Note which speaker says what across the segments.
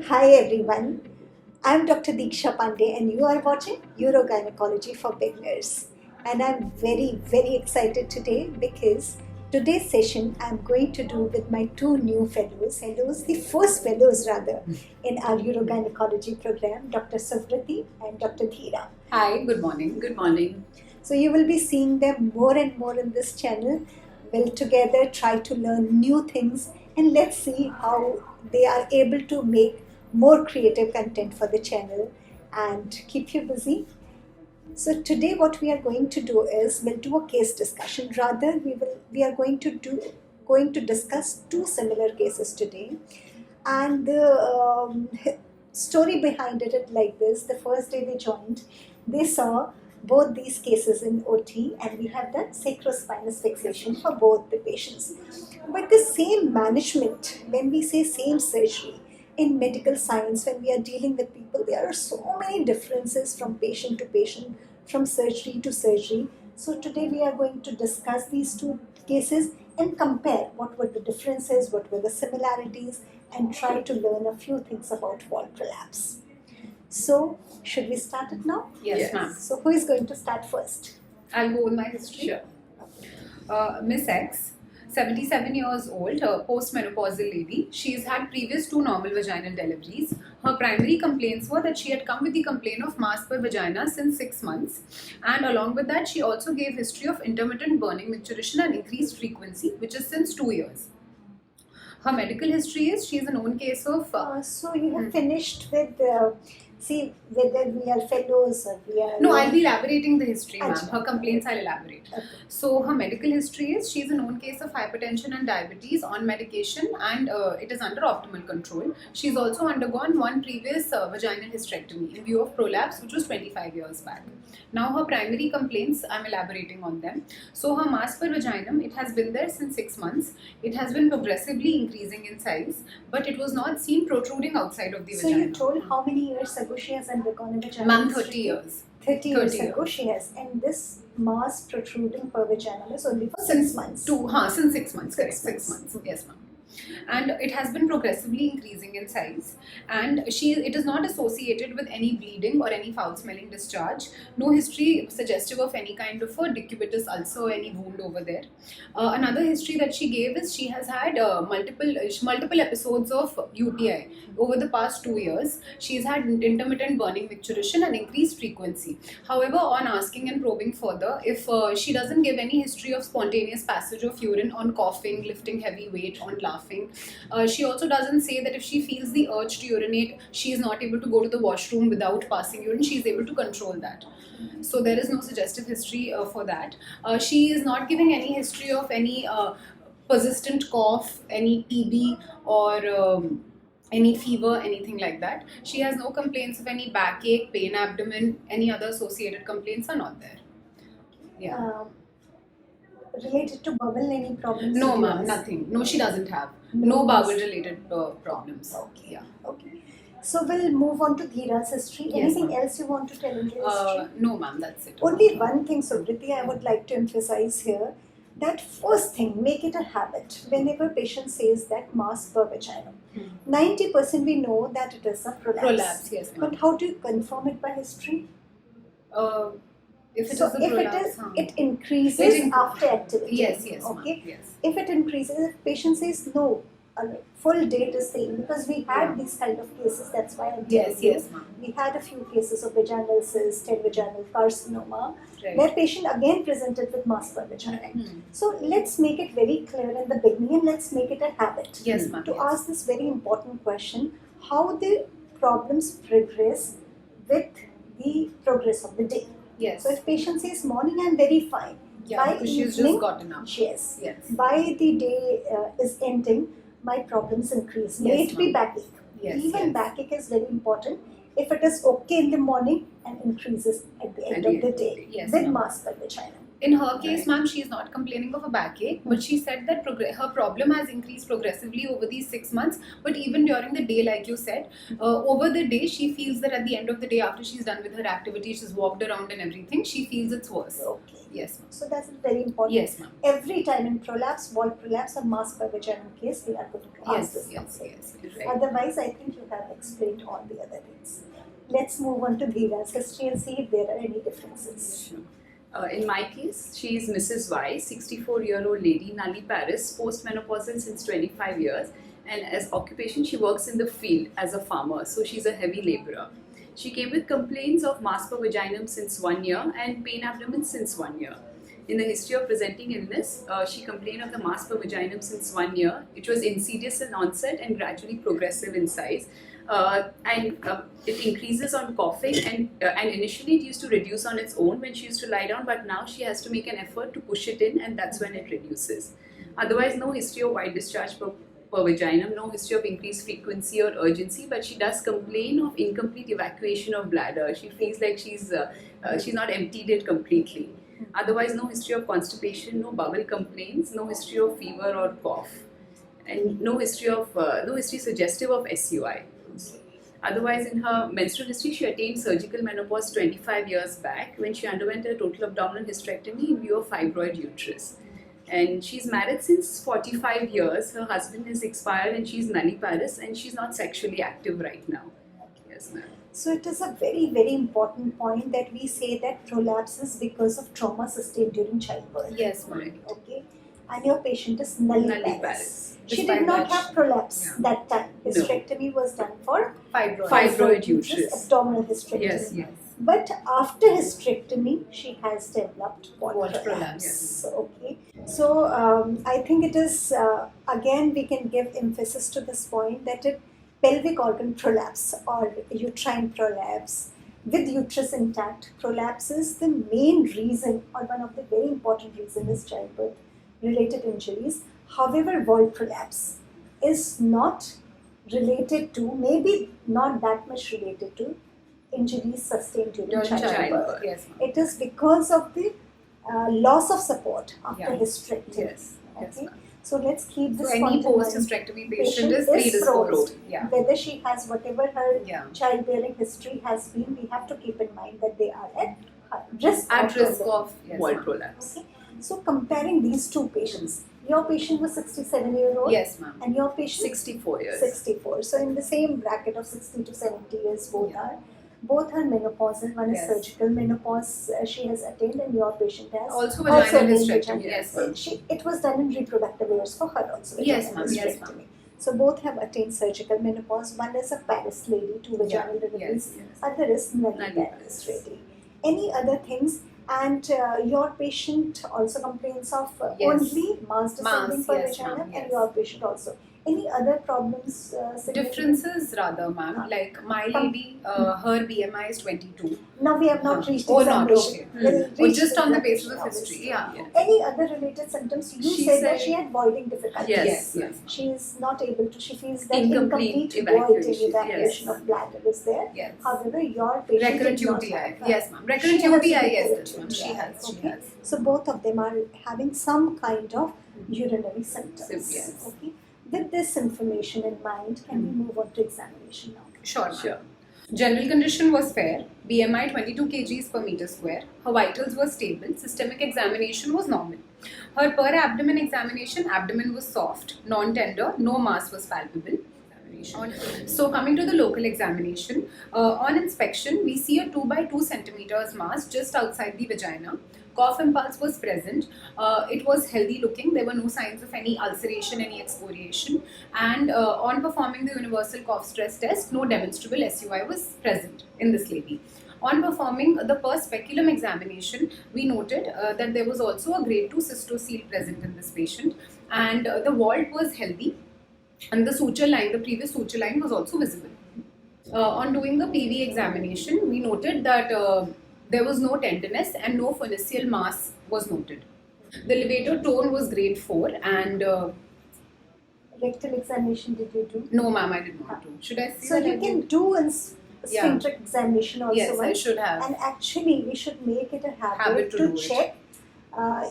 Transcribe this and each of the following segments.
Speaker 1: Hi everyone, I'm Dr. Deeksha Pandey and you are watching Urogynecology for Beginners. And I'm very excited today because today's session I'm going to do with my two new fellows, the first fellows rather, in our Urogynecology program, Dr. Suvrati and Dr. Dheera.
Speaker 2: Hi, good morning. Good morning.
Speaker 1: So you will be seeing them more and more in this channel. We'll together try to learn new things and let's see how they are able to make more creative content for the channel and keep you busy. So today what we are going to do is we'll do a case discussion. Rather we are going to discuss two similar cases today, and the story behind it is like this. The first day they joined, they saw both these cases in OT, and we have done sacrospinous fixation for both the patients. But the same management, when we say same surgery, in medical science, when we are dealing with people, there are so many differences from patient to patient, from surgery to surgery. So today we are going to discuss these two cases and compare what were the differences, what were the similarities, and try to learn a few things about wall prolapse. So, should we start it now?
Speaker 2: Yes, ma'am.
Speaker 1: So, who is going to start first?
Speaker 2: I'll go with my history.
Speaker 3: Sure.
Speaker 2: Miss X, 77 years old, postmenopausal lady. She's had previous 2 normal vaginal deliveries. Her primary complaints were that she had come with the complaint of mass per vagina since 6 months, and along with that, she also gave history of intermittent burning, micturition, and increased frequency, which is since 2 years. Her medical history is she is a known case of.
Speaker 1: So you have finished with. See whether we are fellows or we are.
Speaker 2: No, I'll be elaborating the history, ma'am.
Speaker 1: Achha.
Speaker 2: Her complaints I'll elaborate.
Speaker 1: Okay.
Speaker 2: So her medical history is she is a known case of hypertension and diabetes on medication, and it is under optimal control. She's also undergone one previous vaginal hysterectomy in view of prolapse, which was 25 years back. Now her primary complaints, I'm elaborating on them. So her mass per vaginum, it has been there since 6 months. It has been progressively increasing in size, but it was not seen protruding outside of the
Speaker 1: So
Speaker 2: vagina.
Speaker 1: you told how many years ago she has undergone a vaginal
Speaker 2: Ma'am,
Speaker 1: hysterectomy?
Speaker 2: 30 years.
Speaker 1: 30 years
Speaker 2: 30
Speaker 1: ago she has, and this mass protruding per vaginal is only for 6 months.
Speaker 2: Since 6 months, correct.
Speaker 1: 6
Speaker 2: 6 months, yes, ma'am. And it has been progressively increasing in size, and it is not associated with any bleeding or any foul smelling discharge. No history suggestive of any kind of a decubitus ulcer or any wound over there. Another history that she gave is she has had multiple episodes of UTI over the past 2 years. She's had intermittent burning, micturition, and increased frequency. However, on asking and probing further, if she doesn't give any history of spontaneous passage of urine, on coughing, lifting heavy weight, on laughing. She also doesn't say that if she feels the urge to urinate, she is not able to go to the washroom without passing urine. She is able to control that. So there is no suggestive history for that. She is not giving any history of any persistent cough, any TB, or any fever, anything like that. She has no complaints of any backache, pain, abdomen, any other associated complaints are not there. Yeah.
Speaker 1: Related to bowel, any problems?
Speaker 2: No,
Speaker 1: with
Speaker 2: ma'am,
Speaker 1: yours?
Speaker 2: nothing. No, she doesn't have.
Speaker 1: No
Speaker 2: No bowel related problems.
Speaker 1: Okay.
Speaker 2: Yeah.
Speaker 1: Okay. So we'll move on to Dheera's history.
Speaker 2: Yes,
Speaker 1: Anything
Speaker 2: ma'am.
Speaker 1: else you want to tell in your history?
Speaker 2: No, ma'am, that's it.
Speaker 1: Only one thing, Suvrati, I would like to emphasize here. That first thing, make it a habit. Whenever patient says that mass per vagina, 90% we know that it is a prolapse.
Speaker 2: Prolapse, yes, ma'am.
Speaker 1: But how do you confirm it by history?
Speaker 2: If it
Speaker 1: So
Speaker 2: is a
Speaker 1: if
Speaker 2: prolapse,
Speaker 1: it increases
Speaker 2: It
Speaker 1: after activity.
Speaker 2: yes, yes,
Speaker 1: Okay.
Speaker 2: ma'am, yes.
Speaker 1: If it increases, if patient says no, a full date is same, because we had
Speaker 2: Yeah.
Speaker 1: these kind of cases. That's why I'm
Speaker 2: Yes,
Speaker 1: telling you.
Speaker 2: yes, ma'am.
Speaker 1: We had a few cases of vaginal cyst and vaginal carcinoma,
Speaker 2: Right.
Speaker 1: where patient again presented with mass per vagina. So let's make it very clear in the beginning, and let's make it a habit
Speaker 2: Yes, ma'am.
Speaker 1: to
Speaker 2: yes.
Speaker 1: ask this very important question: how the problems progress with the progress of the day.
Speaker 2: Yes.
Speaker 1: So if patient says morning I'm very fine,
Speaker 2: Yeah,
Speaker 1: by
Speaker 2: because she's
Speaker 1: evening,
Speaker 2: just gotten up.
Speaker 1: yes,
Speaker 2: Yes.
Speaker 1: by the day is ending, my problems increase. May
Speaker 2: Yes,
Speaker 1: it be
Speaker 2: ma'am.
Speaker 1: backache.
Speaker 2: Yes,
Speaker 1: Even
Speaker 2: yes.
Speaker 1: backache is very important. If it is okay in the morning and increases at the end of the day
Speaker 2: Yes,
Speaker 1: with
Speaker 2: ma'am.
Speaker 1: mass per vagina.
Speaker 2: In her case,
Speaker 3: Right.
Speaker 2: ma'am, she is not complaining of a backache, but she said that her problem has increased progressively over these 6 months. But even during the day, like you said, over the day, she feels that at the end of the day, after she's done with her activity, she's walked around and everything, she feels it's worse.
Speaker 1: Okay.
Speaker 2: Yes, ma'am.
Speaker 1: So that's very important.
Speaker 2: Yes, ma'am.
Speaker 1: Every time in prolapse, wall prolapse, or mass by vaginal case, we are going to ask this complaint.
Speaker 2: Right.
Speaker 1: Otherwise, I think you have explained all the other things. Let's move on to Dheera's history and see if there are any differences.
Speaker 3: Sure. In my case, she is Mrs. Y, 64-year-old lady, Nali Paris, postmenopausal since 25 years. And as occupation, she works in the field as a farmer, so she's a heavy laborer. She came with complaints of mass per vaginum since 1 year and pain abdomen since 1 year. In the history of presenting illness, she complained of the mass per vaginum since 1 year. It was insidious in onset and gradually progressive in size. It increases on coughing, and initially it used to reduce on its own when she used to lie down, but now she has to make an effort to push it in, and that's when it reduces. Otherwise, no history of white discharge per vaginum, no history of increased frequency or urgency, but she does complain of incomplete evacuation of bladder. She feels like she's not emptied it completely. Otherwise, no history of constipation, no bowel complaints, no history of fever or cough, and no history suggestive of SUI. Otherwise, in her menstrual history, she attained surgical menopause 25 years back when she underwent a total abdominal hysterectomy in view of fibroid uterus. And she's married since 45 years. Her husband has expired and she's nulliparous and she's not sexually active right now. Yes, ma'am.
Speaker 1: So it is a very, very important point that we say that prolapse is because of trauma sustained during childbirth.
Speaker 2: Yes, ma'am.
Speaker 1: Okay. And your patient is nulliparous.
Speaker 3: Nulliparous.
Speaker 1: She
Speaker 2: Despite
Speaker 1: did not
Speaker 2: that,
Speaker 1: have prolapse
Speaker 2: yeah.
Speaker 1: that time. Hysterectomy was done for
Speaker 3: Fibroid uterus.
Speaker 1: abdominal hysterectomy.
Speaker 3: Yes, yes.
Speaker 1: But after hysterectomy, she has developed wall
Speaker 2: Wall
Speaker 1: prolapse.
Speaker 3: Yes.
Speaker 1: Okay. So I think it is, again, we can give emphasis to this point that pelvic organ prolapse or uterine prolapse with uterus intact, prolapse is the main reason or one of the very important reasons is childbirth related injuries. However, wall prolapse is not related to, maybe not that much related to injuries sustained during childbirth.
Speaker 2: Yes, ma'am.
Speaker 1: It is because of the loss of support after
Speaker 2: Yeah.
Speaker 1: hysterectomy.
Speaker 3: Yes. Yes,
Speaker 1: Okay.
Speaker 3: ma'am.
Speaker 1: So let's keep
Speaker 2: So
Speaker 1: this
Speaker 2: any
Speaker 1: point in mind.
Speaker 2: post-hysterectomy patient is
Speaker 1: predisposed.
Speaker 2: predisposed. Yeah.
Speaker 1: Whether she has whatever her
Speaker 2: Yeah.
Speaker 1: childbearing history has been, we have to keep in mind that they are at risk
Speaker 2: At risk
Speaker 1: prolapse.
Speaker 2: of
Speaker 3: Wall
Speaker 2: ma'am.
Speaker 3: prolapse.
Speaker 1: Okay. So comparing these two patients, your patient was 67-year-old
Speaker 2: Yes, ma'am.
Speaker 1: and your patient
Speaker 3: 64 years.
Speaker 1: 64. So in the same bracket of 60 to 70 years both
Speaker 2: Yeah.
Speaker 1: are. Both are menopausal. One is
Speaker 2: Yes.
Speaker 1: surgical menopause she has attained and your patient has
Speaker 2: Also vaginal
Speaker 1: attained
Speaker 2: hysterectomy.
Speaker 1: vaginal.
Speaker 2: Yes,
Speaker 1: So
Speaker 2: ma'am.
Speaker 1: it was done in reproductive years for her also.
Speaker 2: Yes,
Speaker 1: vaginal
Speaker 2: ma'am. Yes,
Speaker 1: hysterectomy. So both have attained surgical menopause. One is a Paris lady, 2 vaginal
Speaker 2: Yeah.
Speaker 1: deliveries.
Speaker 3: Yes, yes.
Speaker 1: Other is nulliparous
Speaker 3: Nulliparous.
Speaker 1: lady. Any other things? And your patient also complains of
Speaker 2: Yes.
Speaker 1: only mass descending per
Speaker 2: yes,
Speaker 1: vagina,
Speaker 2: ma'am,
Speaker 1: and
Speaker 2: yes.
Speaker 1: your patient also. Any other problems? significant?
Speaker 2: Differences rather, ma'am. Like my lady, her BMI is 22.
Speaker 1: Now we have not reached
Speaker 2: Oh, not
Speaker 1: examination.
Speaker 2: okay.
Speaker 1: We'll
Speaker 2: Or
Speaker 1: reach
Speaker 2: just on the basis
Speaker 1: examination,
Speaker 2: of history.
Speaker 1: obviously.
Speaker 2: Yeah.
Speaker 3: Yes.
Speaker 1: Any other related symptoms? You
Speaker 3: She
Speaker 1: said that
Speaker 3: said-
Speaker 1: she had voiding difficulties.
Speaker 3: Yes,
Speaker 2: Yes.
Speaker 1: She is not able to. She feels that
Speaker 3: Incomplete
Speaker 1: incomplete
Speaker 3: evacuation,
Speaker 1: voiding evacuation
Speaker 3: yes.
Speaker 1: of bladder is there.
Speaker 2: Yes.
Speaker 1: However, your patient
Speaker 2: Recurrent
Speaker 1: did not
Speaker 2: UTI.
Speaker 1: have,
Speaker 2: Yes, ma'am. Recurrent
Speaker 1: She has
Speaker 2: UTI, yes,
Speaker 1: recurrent
Speaker 2: yes, ma'am.
Speaker 1: UTI.
Speaker 2: She has. She
Speaker 1: Okay.
Speaker 2: has.
Speaker 1: So both of them are having some kind of urinary symptoms.
Speaker 3: Yes.
Speaker 1: Okay. With this information in mind, can we move on to examination now?
Speaker 2: Sure, ma'am.
Speaker 3: Sure.
Speaker 2: General condition was fair. BMI 22 kgs per meter square. Her vitals were stable. Systemic examination was normal. Her per abdomen examination, abdomen was soft, non-tender, no mass was palpable. So coming to the local examination, on inspection we see a 2 by 2 centimeters mass just outside the vagina. Cough impulse was present. It was healthy looking. There were no signs of any ulceration, any excoriation. And on performing the universal cough stress test, no demonstrable SUI was present in this lady. On performing the per speculum examination, we noted that there was also a grade 2 cystocele present in this patient, and the vault was healthy, and the suture line, the previous suture line, was also visible. On doing the PV examination, we noted that there was no tenderness and no phoenicial mass was noted. The levator tone was grade 4, and
Speaker 1: Rectal examination did you do?
Speaker 2: no, ma'am, I did not do. Should I see
Speaker 1: So
Speaker 2: that
Speaker 1: you
Speaker 2: I
Speaker 1: can
Speaker 2: did?
Speaker 1: do a sphincter examination also.
Speaker 2: Yes, I
Speaker 1: once.
Speaker 2: should have.
Speaker 1: And actually, we should make it a habit
Speaker 2: Habit to do it.
Speaker 1: check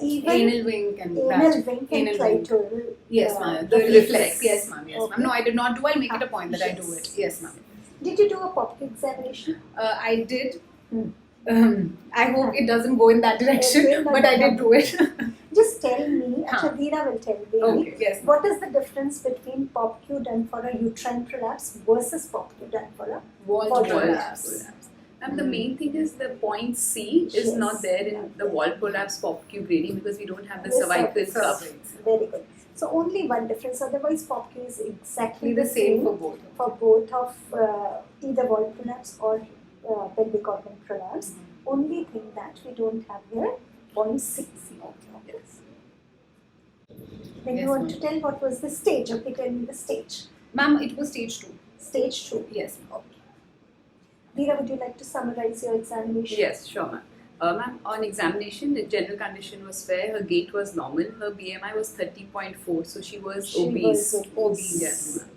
Speaker 1: Even
Speaker 2: Anal wink and
Speaker 1: anal
Speaker 2: that.
Speaker 1: wink and
Speaker 2: Anal wink.
Speaker 1: clitoral.
Speaker 2: Yes, ma'am. The
Speaker 3: reflex.
Speaker 2: reflex. Yes, ma'am. Yes,
Speaker 1: Okay.
Speaker 2: ma'am. No, I did not do. I'll make it a point that I do
Speaker 1: Yes.
Speaker 2: it. Yes, ma'am.
Speaker 1: Did you do a POPQ examination?
Speaker 2: I did.
Speaker 1: Hmm.
Speaker 2: I hope it doesn't go in that direction,
Speaker 1: Okay, no,
Speaker 2: but I
Speaker 1: no.
Speaker 2: did do it.
Speaker 1: Just tell me,
Speaker 2: Huh.
Speaker 1: Dheera will tell me,
Speaker 2: Okay, yes, ma'am.
Speaker 1: what is the difference between POPQ done for a uterine prolapse versus POPQ done for a
Speaker 2: Wall
Speaker 1: Wall
Speaker 2: prolapse.
Speaker 3: And the main thing is the point C is
Speaker 1: Yes.
Speaker 3: not there in the wall prolapse POPQ grading because we don't have the
Speaker 1: Yes,
Speaker 3: cervical
Speaker 1: sir.
Speaker 3: cuff.
Speaker 1: Very good. So only one difference. Otherwise, POPQ is exactly
Speaker 2: The same for both.
Speaker 1: of either wall prolapse or pelvic organ prolapse. Only thing that we don't have here, point C. Okay.
Speaker 3: Yes.
Speaker 1: Then
Speaker 2: Yes,
Speaker 1: you want
Speaker 2: ma'am.
Speaker 1: to tell what was the stage? Okay, tell me the stage.
Speaker 2: Ma'am, it was stage 2.
Speaker 1: Stage 2.
Speaker 2: Yes.
Speaker 1: Okay. Dheera, would you like to summarize your examination?
Speaker 3: Yes, sure, ma'am. Ma'am, on examination, the general condition was fair. Her gait was normal. Her BMI was 30.4, so she was
Speaker 1: She
Speaker 3: obese.
Speaker 1: was obese.
Speaker 3: Yes, ma'am.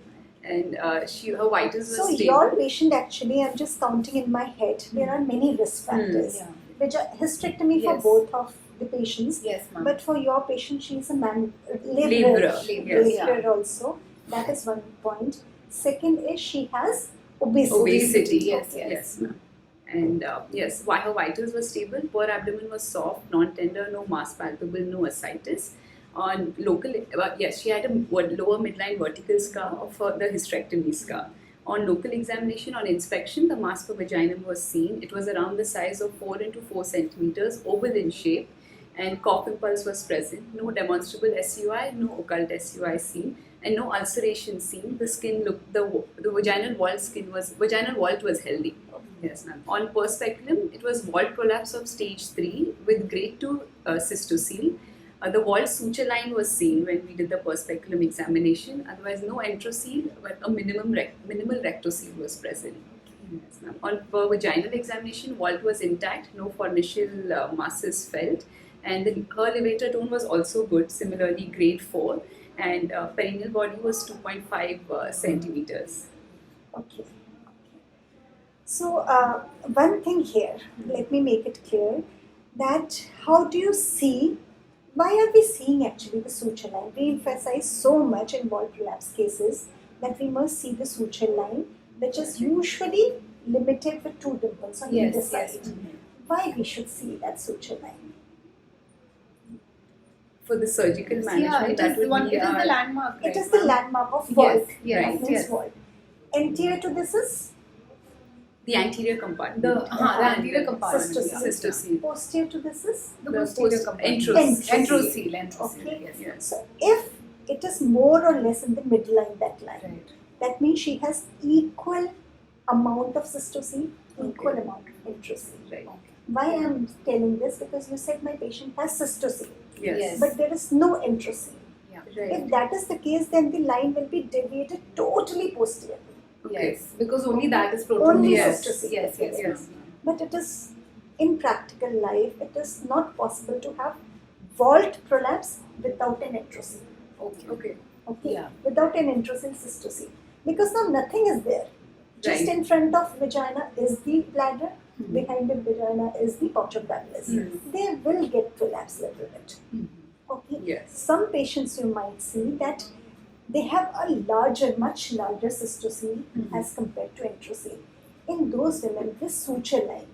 Speaker 3: And her vitals were
Speaker 1: So
Speaker 3: stable.
Speaker 1: your patient actually, I'm just counting in my head, there are many risk factors.
Speaker 2: Yeah.
Speaker 1: Which are hysterectomy for
Speaker 2: Yes.
Speaker 1: both of the patients.
Speaker 2: Yes, ma'am.
Speaker 1: But for your patient, she is a
Speaker 3: Laborer,
Speaker 1: laborer also. That is one point. Second is she has obesity.
Speaker 3: Obesity,
Speaker 2: yes,
Speaker 1: Okay.
Speaker 3: yes, ma'am. And yes, why her vitals were stable. Poor abdomen was soft, non-tender, no mass palpable, no ascites. On local, yes, she had a lower midline vertical scar of the hysterectomy scar. On local examination, on inspection, the mass per vaginum was seen. It was around the size of 4 into 4 centimeters, oval in shape, and cough impulse was present. No demonstrable SUI, no occult SUI seen, and no ulceration seen. The skin looked, the vaginal vault was healthy. Yes, ma'am. On perspectrum, it was vault prolapse of stage 3 with grade 2 cystocele. The vault suture line was seen when we did the perspectrum examination. Otherwise, no entrocele, but a minimal rectocele was present. Yes, ma'am. On vaginal examination, vault was intact, no fornicial masses felt, and her levator tone was also good, similarly grade 4, and perineal body was 2.5 centimeters.
Speaker 1: Okay. So one thing here, let me make it clear that how do you see, why are we seeing actually the suture line? We emphasize so much in wall prolapse cases that we must see the suture line, which is usually limited with 2 dimples on either
Speaker 2: Yes,
Speaker 1: side.
Speaker 2: yes.
Speaker 1: Why we should see that suture line?
Speaker 3: For the surgical management,
Speaker 2: Yeah, it
Speaker 3: that
Speaker 2: is
Speaker 3: would
Speaker 2: one.
Speaker 3: be
Speaker 2: It is the
Speaker 3: our-
Speaker 2: landmark.
Speaker 1: It
Speaker 2: right,
Speaker 1: is the
Speaker 2: ma'am?
Speaker 1: landmark of vault.
Speaker 2: Yes,
Speaker 1: That means
Speaker 2: yes.
Speaker 1: vault. Anterior to this is
Speaker 3: the anterior compartment.
Speaker 2: The anterior compartment.
Speaker 1: Cystocele.
Speaker 3: Cystocele.
Speaker 1: Posterior to this is.
Speaker 2: The
Speaker 3: The
Speaker 2: posterior
Speaker 3: post-
Speaker 2: compartment.
Speaker 3: entrocele.
Speaker 2: Entrocele.
Speaker 1: Okay.
Speaker 2: Yes.
Speaker 3: Yes.
Speaker 1: So if it is more or less in the midline, that line,
Speaker 2: Right.
Speaker 1: that means she has equal amount of cystocele, equal
Speaker 3: Okay.
Speaker 1: amount of entrocele.
Speaker 3: Right.
Speaker 1: Why I am telling this? Because you said my patient has cystocele,
Speaker 3: Yes.
Speaker 2: Yes.
Speaker 1: but there is no entrocele.
Speaker 3: Right.
Speaker 1: If that is the case, then the line will be deviated totally posteriorly.
Speaker 3: Okay.
Speaker 2: Yes. Because only that is protruding.
Speaker 1: Only
Speaker 2: Yes.
Speaker 1: cystocele.
Speaker 2: Yes. Yes.
Speaker 3: Yes.
Speaker 1: But it is, in practical life, it is not possible to have vault prolapse without an entrocele.
Speaker 2: Okay.
Speaker 3: Okay.
Speaker 1: Okay,
Speaker 2: Yeah.
Speaker 1: without an entrocele cystocele, because now nothing is there. Just
Speaker 3: Right.
Speaker 1: in front of vagina is the bladder,
Speaker 2: Mhm.
Speaker 1: behind the vagina is the pouch of Douglas.
Speaker 3: Mhm.
Speaker 1: They will get prolapse a little bit.
Speaker 2: Mhm.
Speaker 1: Okay.
Speaker 3: Yes.
Speaker 1: Some patients you might see that they have a much larger cystocele
Speaker 2: Mhm.
Speaker 1: as compared to entrocele. In those women, this suture line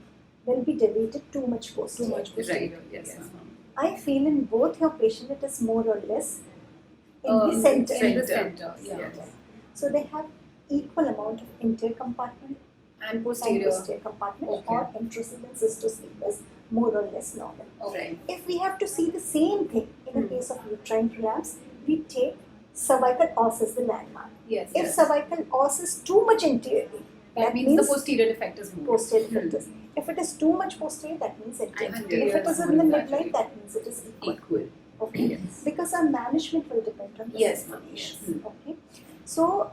Speaker 1: will be deviated too much
Speaker 2: Too
Speaker 1: posterior.
Speaker 2: much posterior.
Speaker 3: Right. Yes, ma'am.
Speaker 1: I feel in both your patient it is more or less in the
Speaker 2: In
Speaker 1: center.
Speaker 2: the
Speaker 3: Center.
Speaker 2: center. Yeah.
Speaker 3: Yes.
Speaker 1: So they have equal amount of interior compartment
Speaker 2: And
Speaker 1: and
Speaker 2: posterior.
Speaker 1: posterior compartment,
Speaker 2: Okay.
Speaker 1: or entrocele and cystocele is more or less normal.
Speaker 2: Okay.
Speaker 1: If we have to see the same thing in a
Speaker 2: Hmm.
Speaker 1: case of uterine prolapse, we take cervical os as the landmark.
Speaker 2: Yes.
Speaker 1: If
Speaker 2: Yes.
Speaker 1: cervical os is too much anteriorly,
Speaker 2: That means the posterior defect is more.
Speaker 1: posterior
Speaker 3: Hmm.
Speaker 1: defect is. If it is too much posterior, that means anterior.
Speaker 3: Anterior
Speaker 1: If it is
Speaker 2: is
Speaker 1: in the
Speaker 2: more
Speaker 1: midline,
Speaker 2: exaggerated.
Speaker 1: that means it is equal.
Speaker 3: Equal.
Speaker 1: Okay.
Speaker 3: Yes.
Speaker 1: Because our management will depend on this
Speaker 2: Yes, ma'am.
Speaker 1: information. Okay. So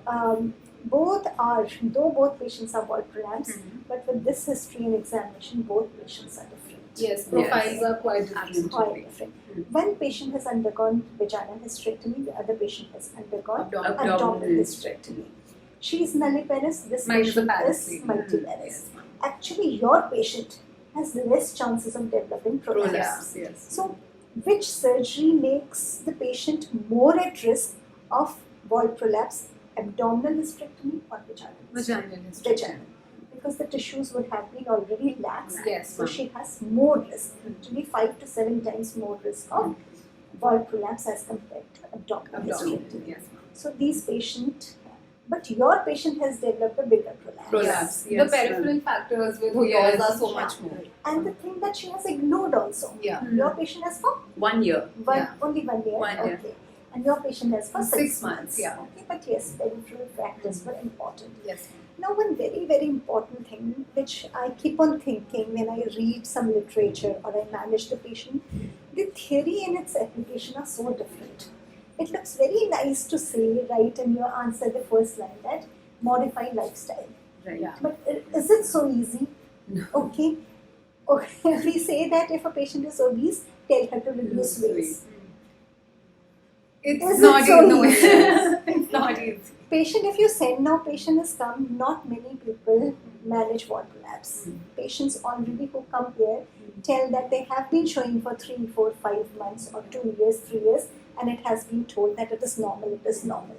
Speaker 1: though both patients are wall prolapse,
Speaker 2: Mhm.
Speaker 1: but with this history and examination, both patients are different.
Speaker 2: Yes. Profiles are quite different.
Speaker 3: Absolutely.
Speaker 1: Quite different. One patient has undergone vaginal hysterectomy, the other patient has undergone
Speaker 2: Abdominal.
Speaker 1: abdominal hysterectomy. She is nulliparous, this
Speaker 2: Mine is a
Speaker 1: patient
Speaker 2: Paris
Speaker 1: is
Speaker 2: lady.
Speaker 1: multiparous.
Speaker 2: Yes, ma'am.
Speaker 1: Actually, your patient has less chances of developing prolapse.
Speaker 3: Prolapse. Yes.
Speaker 1: So, which surgery makes the patient more at risk of wall prolapse, abdominal hysterectomy or vaginal
Speaker 2: Vaginal
Speaker 1: hysterectomy?
Speaker 2: hysterectomy.
Speaker 1: Vaginal. Because the tissues would have been already lax,
Speaker 2: Yes,
Speaker 1: so
Speaker 2: ma'am.
Speaker 1: she has more risk, to be 5 to 7 times more risk of wall prolapse as compared to abdominal
Speaker 2: Abdominal.
Speaker 1: hysterectomy.
Speaker 2: Yes, ma'am.
Speaker 1: So these patients, but your patient has developed a bigger prolapse.
Speaker 3: Prolapse.
Speaker 2: The
Speaker 3: Yes,
Speaker 2: peripheral factors with yours
Speaker 3: Yes.
Speaker 2: are so
Speaker 1: Yeah.
Speaker 2: much more.
Speaker 1: And the thing that she has ignored also.
Speaker 2: Yeah.
Speaker 1: Your patient has for
Speaker 3: 1 year.
Speaker 1: only 1 year.
Speaker 3: 1 year.
Speaker 1: Okay. And your patient has for 6
Speaker 2: 6 months, yeah.
Speaker 1: Okay, but yes, peripheral factors were important.
Speaker 2: Yes.
Speaker 1: Now, one very, very important thing which I keep on thinking when I read some literature or I manage the patient, the theory and its application are so different. It looks very nice to say, right, in your answer, the first line, that modify lifestyle.
Speaker 3: Right.
Speaker 2: Yeah.
Speaker 1: But is it so easy? Okay. Okay. We say that if a patient is obese, tell her to reduce
Speaker 3: Lose
Speaker 1: weight.
Speaker 2: It's
Speaker 1: Is
Speaker 2: not
Speaker 1: it so
Speaker 2: easy. No.
Speaker 1: easy?
Speaker 2: It's not easy.
Speaker 1: Patient, if you send now, patient has come, not many people manage wall prolapse. Patients already who come here tell that they have been showing for 3, 4, 5 months or 2 years, 3 years, and it has been told that it is normal, it is normal.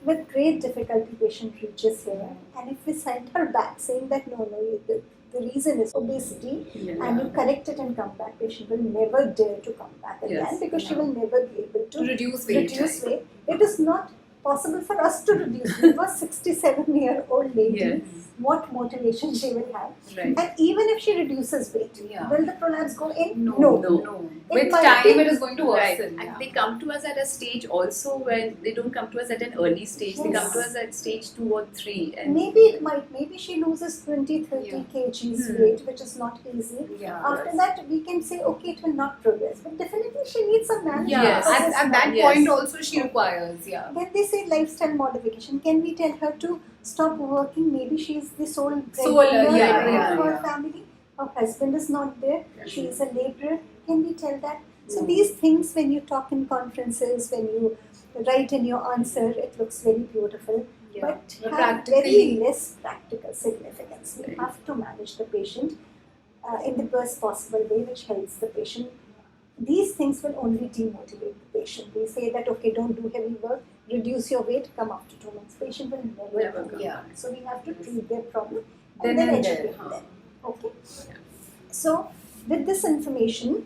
Speaker 1: With great difficulty, patient reaches here, and if we send her back saying that no, the reason is obesity,
Speaker 3: Yeah.
Speaker 1: and you correct it and come back, patient will never dare to come back again,
Speaker 3: Yes.
Speaker 1: because she will never be able
Speaker 2: To
Speaker 1: to
Speaker 2: reduce weight.
Speaker 1: reduce weight. It is not possible for us to reduce weight. For a 67-year-old lady,
Speaker 3: Yes.
Speaker 1: what motivation she will have.
Speaker 3: Right.
Speaker 1: And even if she reduces weight,
Speaker 2: Yeah.
Speaker 1: will the prolapse go in?
Speaker 2: No.
Speaker 1: It
Speaker 2: With
Speaker 1: might
Speaker 2: time,
Speaker 1: be-
Speaker 2: it is going to
Speaker 3: Right.
Speaker 2: worsen.
Speaker 3: And
Speaker 2: Yeah.
Speaker 3: they come to us at a stage also when they don't come to us at an early stage. They come to us at stage 2 or 3. And
Speaker 1: Maybe it might, maybe she loses 20, 30
Speaker 2: Yeah.
Speaker 1: kgs
Speaker 3: Hmm.
Speaker 1: weight, which is not easy.
Speaker 2: Yeah.
Speaker 1: After that, we can say, okay, it will not progress. But definitely she needs some management.
Speaker 2: Yeah.
Speaker 3: Yes.
Speaker 1: for
Speaker 2: At,
Speaker 1: this
Speaker 2: at that
Speaker 1: now.
Speaker 3: Yes.
Speaker 2: point also she requires. Yeah.
Speaker 1: When they say lifestyle modification, can we tell her to stop working? Maybe she is the sole breadwinner
Speaker 2: yeah,
Speaker 1: for
Speaker 2: yeah.
Speaker 1: her family. Her husband is not there. She is a laborer. Can we tell that? So
Speaker 3: No.
Speaker 1: these things, when you talk in conferences, when you write in your answer, it looks very beautiful.
Speaker 2: Yeah.
Speaker 1: But
Speaker 2: But
Speaker 1: have
Speaker 2: practically-
Speaker 1: very less practical significance. We
Speaker 3: Right.
Speaker 1: have to manage the patient in the best possible way, which helps the patient. These things will only demotivate the patient. We say that, okay, don't do heavy work, reduce your weight, come after 2 months. Patient will never
Speaker 3: Never
Speaker 1: come.
Speaker 3: come.
Speaker 2: Yeah.
Speaker 1: So we have to treat their problem
Speaker 2: Then
Speaker 1: and then
Speaker 2: and there,
Speaker 1: educate
Speaker 2: huh.
Speaker 1: them. Okay. So with this information,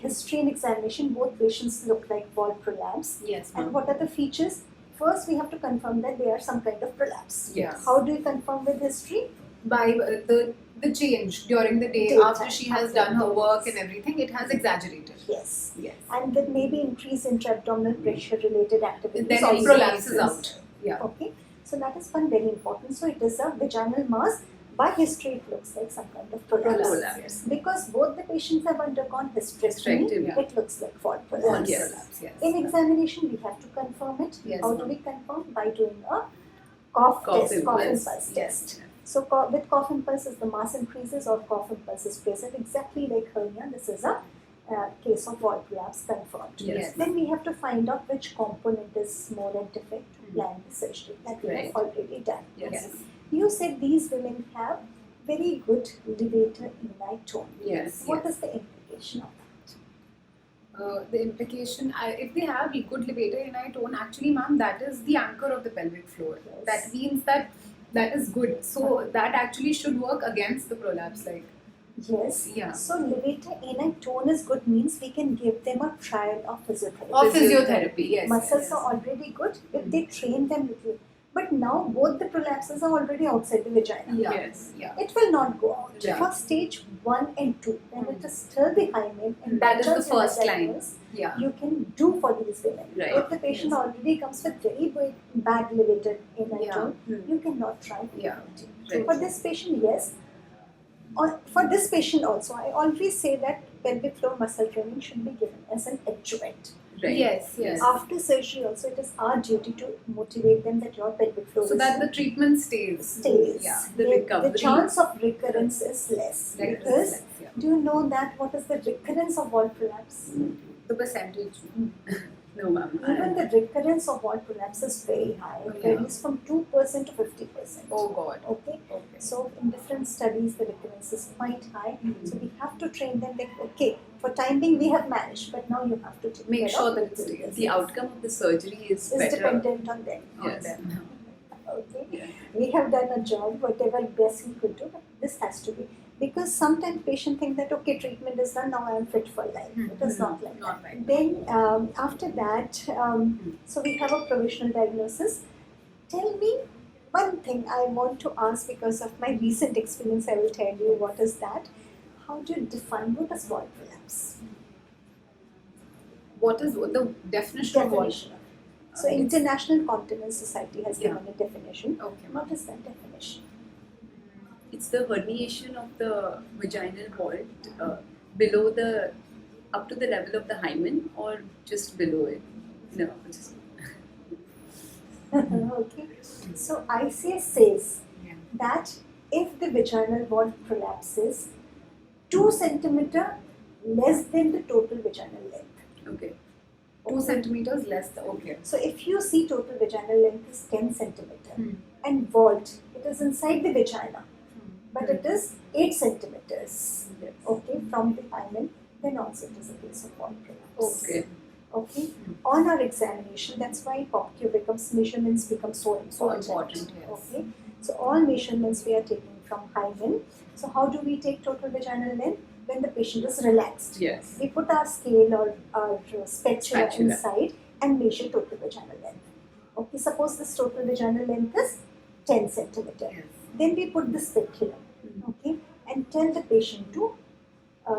Speaker 1: history and examination, both patients look like wall prolapse.
Speaker 2: Yes,
Speaker 1: And
Speaker 2: ma'am.
Speaker 1: what are the features? First, we have to confirm that they are some kind of prolapse.
Speaker 2: Yes.
Speaker 1: How do we confirm with history?
Speaker 2: By the change during the day
Speaker 1: Daytime,
Speaker 2: after she has
Speaker 1: after
Speaker 2: done her
Speaker 1: the
Speaker 2: work
Speaker 1: days.
Speaker 2: and everything, it has exaggerated.
Speaker 1: Yes.
Speaker 3: Yes.
Speaker 1: And with maybe increase intra-abdominal pressure related activities.
Speaker 2: Then
Speaker 1: also
Speaker 2: it prolapses
Speaker 1: increases.
Speaker 2: out. Yeah.
Speaker 1: Okay. So that is one very important. So it is a vaginal mass. By history, it looks like some kind of prolapse.
Speaker 3: Prolapse.
Speaker 1: Because both the patients have undergone hysterectomy,
Speaker 3: Hysterectomy,
Speaker 2: yeah.
Speaker 1: it looks like wall
Speaker 2: One
Speaker 1: prolapse.
Speaker 3: Yes.
Speaker 2: prolapse, yes.
Speaker 1: In examination, we have to confirm it.
Speaker 2: Yes,
Speaker 1: How do
Speaker 2: ma'am.
Speaker 1: we confirm? By doing a cough test, cough impulse test. So with cough impulse, as the mass increases or cough impulse is present, exactly like hernia, this is a case of wall prolapse confirmed.
Speaker 3: Yes.
Speaker 1: Then we have to find out which component is more at defect to plan the surgery that we
Speaker 3: Right.
Speaker 1: have already done.
Speaker 3: Yes.
Speaker 1: You said these women have very good levator eni tone.
Speaker 3: Yes.
Speaker 1: What is the implication of that?
Speaker 2: The implication, if they have good levator eni tone, actually, ma'am, that is the anchor of the pelvic floor.
Speaker 1: Yes.
Speaker 2: That means that is good. So that actually should work against the prolapse. Like,
Speaker 1: Yes.
Speaker 2: Yeah.
Speaker 1: So levator eni tone is good, means we can give them a trial of physiotherapy.
Speaker 2: or physiotherapy, yes.
Speaker 1: Muscles
Speaker 2: yes.
Speaker 1: are already good if they train them little. But now both the prolapses are already outside the vagina.
Speaker 2: Yeah.
Speaker 3: Yes.
Speaker 2: Yeah.
Speaker 1: It will not go out.
Speaker 2: Yeah.
Speaker 1: For stage 1 and 2, when it is still the hymen and
Speaker 2: That is the
Speaker 1: enters your
Speaker 2: first line.
Speaker 1: vaginas,
Speaker 2: Yeah.
Speaker 1: you can do for these women.
Speaker 3: Right.
Speaker 1: If the patient
Speaker 3: Yes.
Speaker 1: already comes with very bad levator eni
Speaker 2: Yeah.
Speaker 1: tone,
Speaker 3: Hmm.
Speaker 1: you cannot try.
Speaker 2: Yeah.
Speaker 3: Right.
Speaker 1: For this patient, yes. For this patient also, I always say that pelvic floor muscle training should be given as an adjuvant.
Speaker 3: Right.
Speaker 2: Yes, yes.
Speaker 1: After surgery also, it is our duty to motivate them that your pelvic floor
Speaker 2: So
Speaker 1: is
Speaker 2: that the treatment stays.
Speaker 1: stays.
Speaker 2: Yeah.
Speaker 3: The recovery.
Speaker 1: The chance of recurrence is less.
Speaker 2: Like
Speaker 1: Because
Speaker 2: this, yeah.
Speaker 1: do you know that what is the recurrence of wall prolapse?
Speaker 2: The percentage.
Speaker 3: No, ma'am.
Speaker 1: Even the recurrence of wall prolapse is very high. It
Speaker 2: Yeah.
Speaker 1: varies from 2% to 50%.
Speaker 2: Oh God.
Speaker 1: Okay.
Speaker 2: Okay.
Speaker 1: So in different studies, the recurrence is quite high.
Speaker 2: Mhm.
Speaker 1: So we have to train them that, okay, For time being, we have managed, but now you have to take
Speaker 2: Make
Speaker 1: care
Speaker 2: sure
Speaker 1: of
Speaker 2: that it stays.
Speaker 3: The outcome of the surgery is
Speaker 1: It's
Speaker 3: better.
Speaker 1: dependent on them.
Speaker 3: Yes.
Speaker 1: Okay.
Speaker 3: Yeah.
Speaker 1: We have done a job, whatever best we could do, but this has to be. Because sometimes patient think that, okay, treatment is done, now I am fit for life. It is not like
Speaker 2: Not
Speaker 1: that.
Speaker 2: like
Speaker 1: Then after that, so we have a provisional diagnosis. Tell me one thing I want to ask because of my recent experience. I will tell you what is that. How do you define what is wall prolapse?
Speaker 2: What is the definition of wall?
Speaker 1: Definition. So International Continence Society has
Speaker 2: Yeah.
Speaker 1: given a definition.
Speaker 2: Okay.
Speaker 1: What is that definition?
Speaker 3: It's the herniation of the vaginal wall below the, up to the level of the hymen or just below it. No, just
Speaker 1: Okay. So ICS says
Speaker 2: Yeah.
Speaker 1: that if the vaginal wall prolapses 2 centimeter less than the total vaginal length.
Speaker 3: okay.
Speaker 2: 2 centimeters less. Okay.
Speaker 1: So if you see total vaginal length is 10 centimeter
Speaker 2: Hmm.
Speaker 1: and vault, it is inside the vagina, but
Speaker 2: Hmm.
Speaker 1: it is 8 centimeters.
Speaker 3: Yes.
Speaker 1: Okay, from the hymen, then also it is a case of wall prolapse.
Speaker 3: Okay.
Speaker 1: Okay. On our examination, that's why POPQ becomes measurements become so important.
Speaker 2: important, yes.
Speaker 1: Okay. So all measurements we are taking from hymen. So how do we take total vaginal length? When the patient is relaxed.
Speaker 3: Yes.
Speaker 1: We put our scale or our spatula
Speaker 3: Spatula.
Speaker 1: inside and measure total vaginal length. Okay. Suppose this total vaginal length is 10 centimeter.
Speaker 2: Yes.
Speaker 1: Then we put the speculum. Okay. And tell the patient to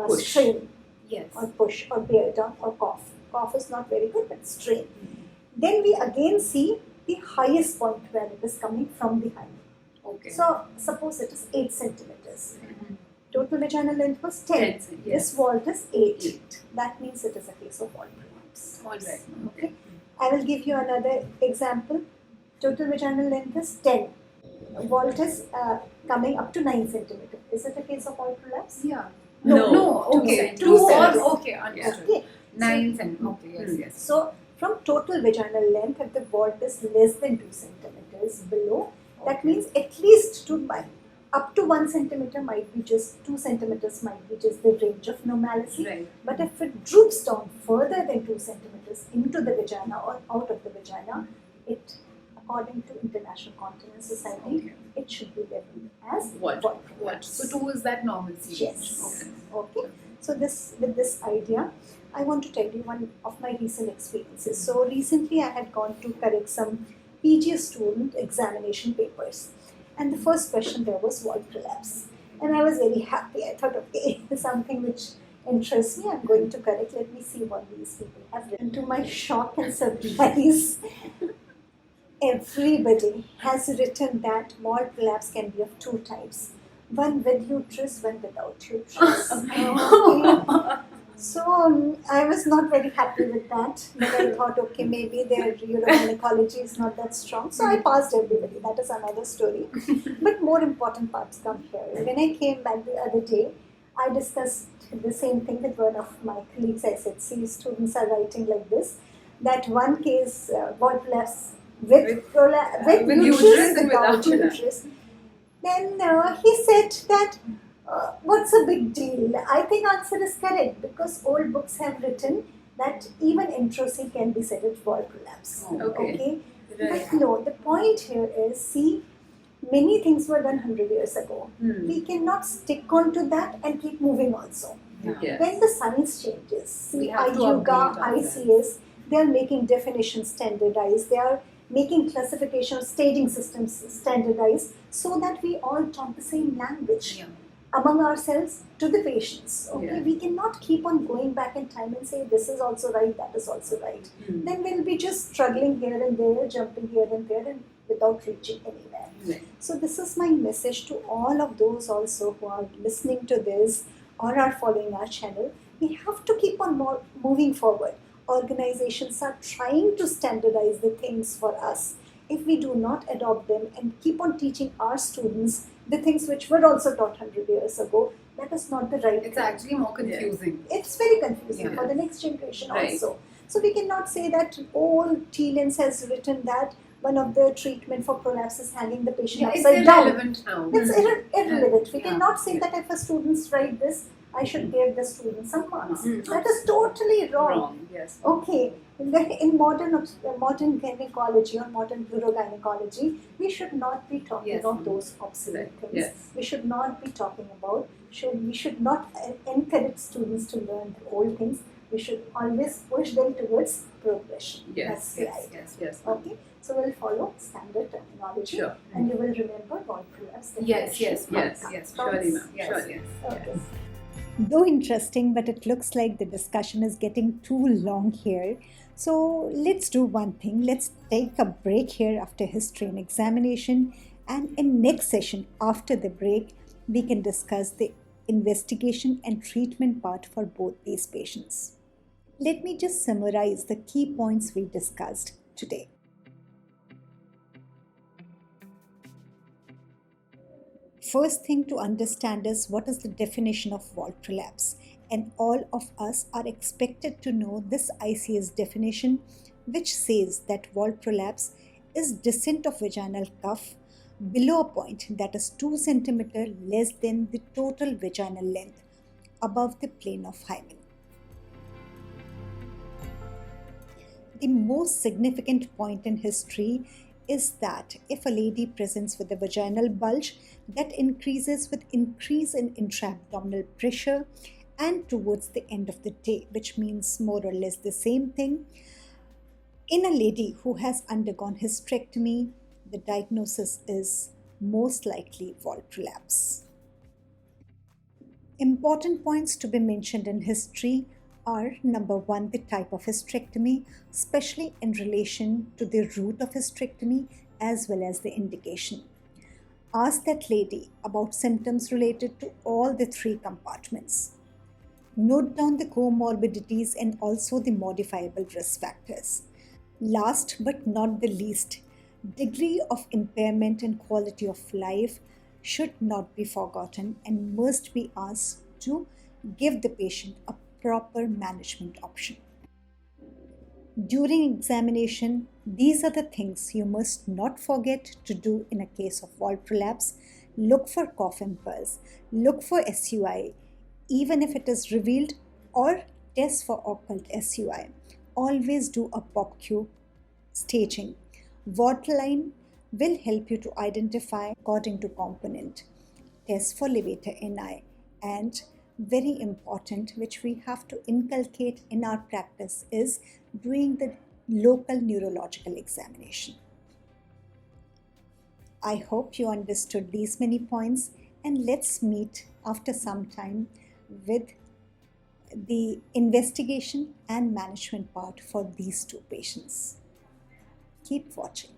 Speaker 3: Push.
Speaker 1: strain
Speaker 2: Yes.
Speaker 1: or push or bear down or cough. Cough is not very good, but strain. Then we again see the highest point where it is coming from the hymen.
Speaker 2: Okay.
Speaker 1: So suppose it is 8 centimeters.
Speaker 2: Mhm.
Speaker 1: Total vaginal length was 10.
Speaker 3: 10, yes.
Speaker 1: This vault is 8.
Speaker 3: 8.
Speaker 1: That means it is a case of wall prolapse.
Speaker 3: All right.
Speaker 1: Okay. I will give you another example. Total vaginal length is 10. Vault is coming up to 9 centimeters. Is it a case of wall prolapse?
Speaker 2: Yeah.
Speaker 3: No.
Speaker 2: No. Okay.
Speaker 3: 2
Speaker 2: 2
Speaker 3: centimeters.
Speaker 2: or okay. Understood.
Speaker 1: Okay.
Speaker 2: 9 centimeters. Okay. Yes.
Speaker 3: Hmm.
Speaker 2: Yes.
Speaker 1: So from total vaginal length, if the vault is less than 2 centimeters below, that means at least up to 1 centimeter might be just 2 centimeters might be just the range of normalcy.
Speaker 3: Right.
Speaker 1: But if it droops down further than 2 centimeters into the vagina or out of the vagina, it, according to International Continence Society,
Speaker 2: Okay.
Speaker 1: it should be labeled as
Speaker 3: What?
Speaker 1: wall
Speaker 2: What?
Speaker 1: prolapse.
Speaker 2: So 2 is that normalcy.
Speaker 1: Yes.
Speaker 2: Okay.
Speaker 1: Okay. So with this idea, I want to tell you one of my recent experiences. So recently I had gone to correct some PG student examination papers. And the first question there was wall prolapse. And I was very happy. I thought, okay, something which interests me, I'm going to correct. Let me see what these people have written. To my shock and surprise, everybody has written that wall prolapse can be of 2 types. One with uterus, one without uterus. Okay. So I was not very happy with that, but I thought, okay, maybe their urogynecology is not that strong. So I passed everybody. That is another story. But more important parts come here. When I came back the other day, I discussed the same thing with one of my colleagues. I said, see, students are writing like this, that one case, wall prolapse with
Speaker 2: uterus
Speaker 1: uterus,
Speaker 2: and
Speaker 1: without
Speaker 3: without
Speaker 1: uterus. Then he said that, what's a big deal? I think answer is correct because old books have written that even introsy can be said as wall prolapse.
Speaker 3: Okay. Right.
Speaker 1: But no, the point here is, see, many things were done 100 years ago. We cannot stick on to that and keep moving also.
Speaker 3: Yes.
Speaker 1: When the science changes,
Speaker 2: We
Speaker 1: see,
Speaker 2: have to
Speaker 1: IUGA,
Speaker 2: update ourselves.
Speaker 1: ICS, they are making definitions standardized. They are making classification staging systems standardized so that we all talk the same language
Speaker 2: Yeah.
Speaker 1: among ourselves to the patients. Okay,
Speaker 3: Yeah.
Speaker 1: we cannot keep on going back in time and say this is also right, that is also right. Then we'll be just struggling here and there, jumping here and there, and without reaching anywhere.
Speaker 3: Right.
Speaker 1: So this is my message to all of those also who are listening to this or are following our channel. We have to keep on moving forward. Organizations are trying to standardize the things for us. If we do not adopt them and keep on teaching our students the things which were also taught 100 years ago, that is not the right
Speaker 2: It's
Speaker 1: thing.
Speaker 2: actually more confusing.
Speaker 1: It's very confusing
Speaker 2: Yeah.
Speaker 1: for the next generation
Speaker 3: Right.
Speaker 1: also. So we cannot say that old Thielens has written that one of the treatment for prolapse is hanging the patient
Speaker 2: Yeah, it's
Speaker 1: upside down.
Speaker 2: irrelevant now.
Speaker 1: It's irrelevant. We
Speaker 2: Yeah.
Speaker 1: cannot say
Speaker 3: Yeah.
Speaker 1: that if a students write this, I should give the student some marks.
Speaker 3: Mm,
Speaker 1: That is totally wrong.
Speaker 3: Wrong, yes.
Speaker 1: Okay, in modern gynecology or modern urogynecology, we should not be talking
Speaker 3: Yes.
Speaker 1: of those obsolete
Speaker 3: Right.
Speaker 1: things.
Speaker 3: Yes.
Speaker 1: We should not be talking about. We should not encourage students to learn the old things. We should always push them towards progression.
Speaker 3: Yes,
Speaker 1: That's the
Speaker 3: yes,
Speaker 1: idea.
Speaker 3: yes.
Speaker 1: Okay, so we'll follow standard terminology,
Speaker 3: Sure.
Speaker 1: and you will remember what prolapse.
Speaker 2: Yes, yes,
Speaker 3: Yes,
Speaker 2: yes.
Speaker 3: surely, ma'am.
Speaker 2: Yes,
Speaker 3: Surely.
Speaker 2: yes.
Speaker 1: Okay. Though interesting, but it looks like the discussion is getting too long here. So let's do one thing. Let's take a break here after history and examination. And in next session, after the break, we can discuss the investigation and treatment part for both these patients. Let me just summarize the key points we discussed today. First thing to understand is what is the definition of vault prolapse, and all of us are expected to know this ICS definition, which says that vault prolapse is descent of vaginal cuff below a point that is 2 cm less than the total vaginal length above the plane of hymen. The most significant point in history is that if a lady presents with a vaginal bulge, that increases with increase in intra-abdominal pressure and towards the end of the day, which means more or less the same thing. In a lady who has undergone hysterectomy, the diagnosis is most likely vault prolapse. Important points to be mentioned in history are number one, the type of hysterectomy, especially in relation to the route of hysterectomy as well as the indication. Ask that lady about symptoms related to all the 3 compartments. Note down the comorbidities and also the modifiable risk factors. Last but not the least, degree of impairment and quality of life should not be forgotten and must be asked to give the patient a proper management option. During examination, these are the things you must not forget to do in a case of vault prolapse. Look for cough and pulse, look for SUI, even if it is revealed, or test for occult SUI. Always do a POPQ staging. Waterline will help you to identify according to component. Test for levator NI, and very important, which we have to inculcate in our practice, is doing the local neurological examination. I hope you understood these many points, and let's meet after some time with the investigation and management part for these 2 patients. Keep watching.